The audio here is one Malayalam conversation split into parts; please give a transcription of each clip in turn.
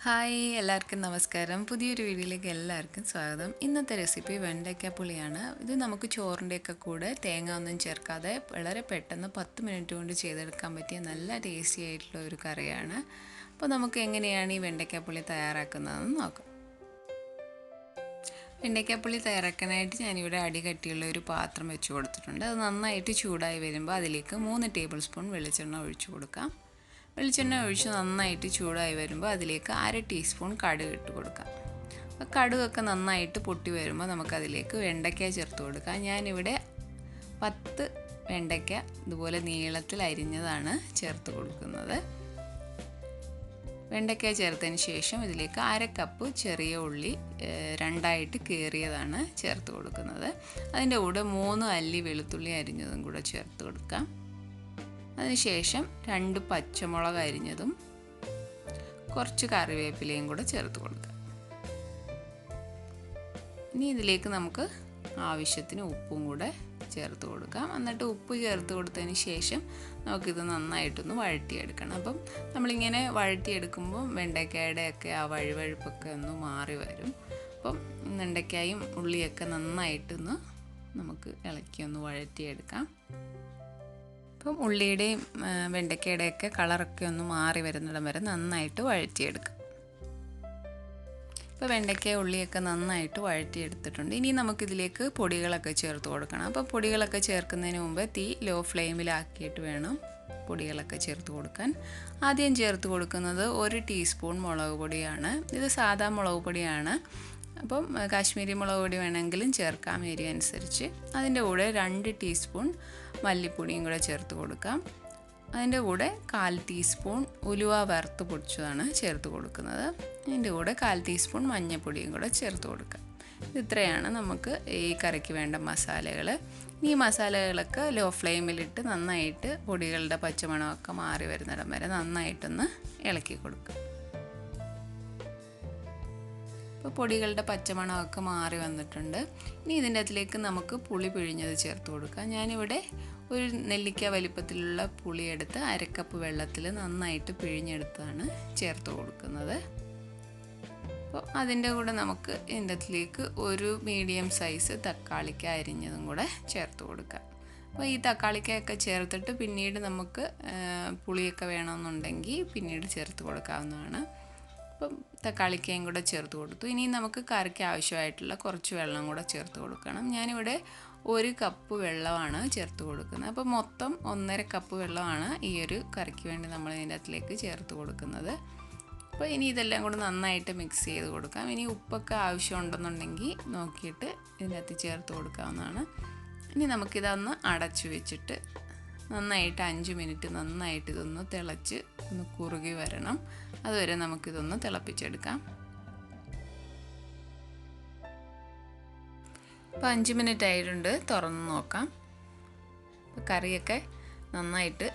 ഹായ് എല്ലാവർക്കും നമസ്കാരം. പുതിയൊരു വീഡിയോയിലേക്ക് എല്ലാവർക്കും സ്വാഗതം. ഇന്നത്തെ റെസിപ്പി വെണ്ടയ്ക്ക പുളിയാണ്. ഇത് നമുക്ക് ചോറിൻ്റെയൊക്കെ കൂടെ തേങ്ങ ഒന്നും ചേർക്കാതെ വളരെ പെട്ടെന്ന് 10 മിനിറ്റ് കൊണ്ട് ചെയ്തെടുക്കാൻ പറ്റിയ നല്ല ടേസ്റ്റി ആയിട്ടുള്ള ഒരു കറിയാണ്. അപ്പോൾ നമുക്ക് എങ്ങനെയാണ് ഈ വെണ്ടയ്ക്ക പുളി തയ്യാറാക്കുന്നതെന്ന് നോക്കാം. വെണ്ടയ്ക്ക പുളി തയ്യാറാക്കാനായിട്ട് ഞാനിവിടെ അടികട്ടിയുള്ള ഒരു പാത്രം വെച്ച് കൊടുത്തിട്ടുണ്ട്. അത് നന്നായിട്ട് ചൂടായി വരുമ്പോൾ അതിലേക്ക് 3 ടേബിൾ സ്പൂൺ വെളിച്ചെണ്ണ ഒഴിച്ചു കൊടുക്കാം. വെളിച്ചെണ്ണ ഒഴിച്ച് നന്നായിട്ട് ചൂടായി വരുമ്പോൾ അതിലേക്ക് 1/2 ടീസ്പൂൺ കടുക് ഇട്ട് കൊടുക്കാം. അപ്പോൾ കടുകൊക്കെ നന്നായിട്ട് പൊട്ടി വരുമ്പോൾ നമുക്കതിലേക്ക് വെണ്ടയ്ക്ക ചേർത്ത് കൊടുക്കാം. ഞാനിവിടെ 10 വെണ്ടയ്ക്ക ഇതുപോലെ നീളത്തിൽ അരിഞ്ഞതാണ് ചേർത്ത് കൊടുക്കുന്നത്. വെണ്ടയ്ക്ക ചേർത്തതിന് ശേഷം ഇതിലേക്ക് 1/2 കപ്പ് ചെറിയ ഉള്ളി രണ്ടായിട്ട് കീറിയതാണ് ചേർത്ത് കൊടുക്കുന്നത്. അതിൻ്റെ കൂടെ 3 അല്ലി വെളുത്തുള്ളി അരിഞ്ഞതും കൂടെ ചേർത്ത് കൊടുക്കാം. അതിനുശേഷം 2 പച്ചമുളക് അരിഞ്ഞതും കുറച്ച് കറിവേപ്പിലയും കൂടെ ചേർത്ത് കൊടുക്കാം. ഇനി ഇതിലേക്ക് നമുക്ക് ആവശ്യത്തിന് ഉപ്പും കൂടെ ചേർത്ത് കൊടുക്കാം. എന്നിട്ട് ഉപ്പ് ചേർത്ത് കൊടുത്തതിന് ശേഷം നമുക്കിത് നന്നായിട്ടൊന്ന് വഴറ്റിയെടുക്കണം. അപ്പം നമ്മളിങ്ങനെ വഴറ്റിയെടുക്കുമ്പോൾ വെണ്ടയ്ക്കായുടെയൊക്കെ ആ വഴുവഴുപ്പൊക്കെ ഒന്ന് മാറി വരും. അപ്പം വെണ്ടയ്ക്കായും ഉള്ളിയൊക്കെ നന്നായിട്ടൊന്ന് നമുക്ക് ഇളക്കി ഒന്ന് വഴറ്റിയെടുക്കാം. അപ്പം ഉള്ളിയുടെയും വെണ്ടയ്ക്കയുടെയൊക്കെ കളറൊക്കെ ഒന്ന് മാറി വരുന്നിടം വരെ നന്നായിട്ട് വഴറ്റിയെടുക്കാം. ഇപ്പോൾ വെണ്ടയ്ക്ക ഉള്ളിയൊക്കെ നന്നായിട്ട് വഴറ്റിയെടുത്തിട്ടുണ്ട്. ഇനി നമുക്കിതിലേക്ക് പൊടികളൊക്കെ ചേർത്ത് കൊടുക്കണം. അപ്പോൾ പൊടികളൊക്കെ ചേർക്കുന്നതിന് മുമ്പ് തീ ലോ ഫ്ലെയിമിലാക്കിയിട്ട് വേണം പൊടികളൊക്കെ ചേർത്ത് കൊടുക്കാൻ. ആദ്യം ചേർത്ത് കൊടുക്കുന്നത് 1 ടീസ്പൂൺ മുളക് പൊടിയാണ്. ഇത് സാധാ മുളക് പൊടിയാണ്. അപ്പം കാശ്മീരി മുളക് പൊടി വേണമെങ്കിലും ചേർക്കാം എരിവ് അനുസരിച്ച്. അതിൻ്റെ കൂടെ 2 ടീസ്പൂൺ മല്ലിപ്പൊടിയും കൂടെ ചേർത്ത് കൊടുക്കാം. അതിൻ്റെ കൂടെ 1/4 ടീസ്പൂൺ ഉലുവ വറുത്ത് പൊടിച്ചതാണ് ചേർത്ത് കൊടുക്കുന്നത്. അതിൻ്റെ കൂടെ 1/4 ടീസ്പൂൺ മഞ്ഞൾപ്പൊടിയും കൂടെ ചേർത്ത് കൊടുക്കാം. ഇത്രയാണ് നമുക്ക് ഈ കറിക്ക് വേണ്ട മസാലകൾ. ഈ മസാലകളൊക്കെ ലോ ഫ്ലെയിമിലിട്ട് നന്നായിട്ട് പൊടികളുടെ പച്ചമണമൊക്കെ മാറി വരുന്നിടം വരെ നന്നായിട്ടൊന്ന് ഇളക്കി കൊടുക്കുക. ഇപ്പോൾ പൊടികളുടെ പച്ചമണമൊക്കെ മാറി വന്നിട്ടുണ്ട്. ഇനി ഇതിൻ്റെ അതിലേക്ക് നമുക്ക് പുളി പിഴിഞ്ഞത് ചേർത്ത് കൊടുക്കാം. ഞാനിവിടെ ഒരു നെല്ലിക്ക വലിപ്പത്തിലുള്ള പുളി എടുത്ത് 1/2 കപ്പ് വെള്ളത്തിൽ നന്നായിട്ട് പിഴിഞ്ഞെടുത്താണ് ചേർത്ത് കൊടുക്കുന്നത്. അപ്പോൾ അതിൻ്റെ കൂടെ നമുക്ക് ഇതിൻ്റെ അതിലേക്ക് ഒരു മീഡിയം സൈസ് തക്കാളിക്ക അരിഞ്ഞതും കൂടെ ചേർത്ത് കൊടുക്കാം. അപ്പോൾ ഈ തക്കാളിക്കയൊക്കെ ചേർത്തിട്ട് പിന്നീട് നമുക്ക് പുളിയൊക്കെ വേണമെന്നുണ്ടെങ്കിൽ പിന്നീട് ചേർത്ത് കൊടുക്കാവുന്നതാണ്. അപ്പം തക്കാളിക്കയും കൂടെ ചേർത്ത് കൊടുത്തു. ഇനി നമുക്ക് കറിക്ക് ആവശ്യമായിട്ടുള്ള കുറച്ച് വെള്ളം കൂടെ ചേർത്ത് കൊടുക്കണം. ഞാനിവിടെ 1 കപ്പ് വെള്ളമാണ് ചേർത്ത് കൊടുക്കുന്നത്. അപ്പോൾ മൊത്തം 1.5 കപ്പ് വെള്ളമാണ് ഈ ഒരു കറിക്ക് വേണ്ടി നമ്മൾ ഇതിൻ്റെ അകത്തിലേക്ക് ചേർത്ത് കൊടുക്കുന്നത്. അപ്പോൾ ഇനി ഇതെല്ലാം കൂടെ നന്നായിട്ട് മിക്സ് ചെയ്ത് കൊടുക്കാം. ഇനി ഉപ്പൊക്കെ ആവശ്യമുണ്ടെന്നുണ്ടെങ്കിൽ നോക്കിയിട്ട് ഇതിൻ്റെ അകത്ത് ചേർത്ത് കൊടുക്കാവുന്നതാണ്. ഇനി നമുക്കിതൊന്ന് അടച്ചു വെച്ചിട്ട് നന്നായിട്ട് 5 മിനിറ്റ് നന്നായിട്ട് ഇതൊന്ന് തിളച്ച് ഒന്ന് കുറുകി വരണം. അതുവരെ നമുക്കിതൊന്ന് തിളപ്പിച്ചെടുക്കാം. ഇപ്പോൾ 5 മിനിറ്റ് ആയിട്ടുണ്ട്. തുറന്ന് നോക്കാം. ഇപ്പോൾ കറിയൊക്കെ നന്നായിട്ട്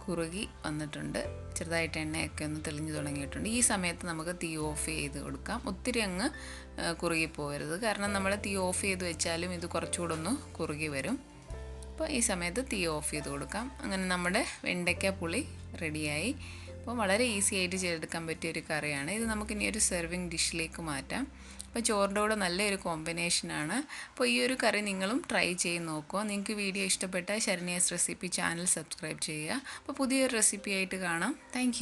കുറുകി വന്നിട്ടുണ്ട്. ചെറുതായിട്ട് എണ്ണയൊക്കെ ഒന്ന് തെളിഞ്ഞു തുടങ്ങിയിട്ടുണ്ട്. ഈ സമയത്ത് നമുക്ക് തീ ഓഫ് ചെയ്ത് കൊടുക്കാം. ഒത്തിരി അങ്ങ് കുറുകി പോകരുത്. കാരണം നമ്മൾ തീ ഓഫ് ചെയ്ത് വെച്ചാലും ഇത് കുറച്ചുകൂടെ ഒന്ന് കുറുകി വരും. അപ്പോൾ ഈ സമയത്ത് തീ ഓഫ് ചെയ്ത് കൊടുക്കാം. അങ്ങനെ നമ്മുടെ വെണ്ടയ്ക്ക പുളി റെഡിയായി. അപ്പോൾ വളരെ ഈസി ആയിട്ട് ചെയ്തെടുക്കാൻ പറ്റിയൊരു കറിയാണ് ഇത്. നമുക്കിനി ഒരു സെർവിങ് ഡിഷിലേക്ക് മാറ്റാം. അപ്പോൾ ചോറിൻ്റെ കൂടെ നല്ലൊരു കോമ്പിനേഷനാണ്. അപ്പോൾ ഈ ഒരു കറി നിങ്ങളും ട്രൈ ചെയ്ത് നോക്കുക. നിങ്ങൾക്ക് വീഡിയോ ഇഷ്ടപ്പെട്ടാൽ ശരണ്യാസ് റെസിപ്പി ചാനൽ സബ്സ്ക്രൈബ് ചെയ്യുക. അപ്പോൾ പുതിയൊരു റെസിപ്പി ആയിട്ട് കാണാം. താങ്ക്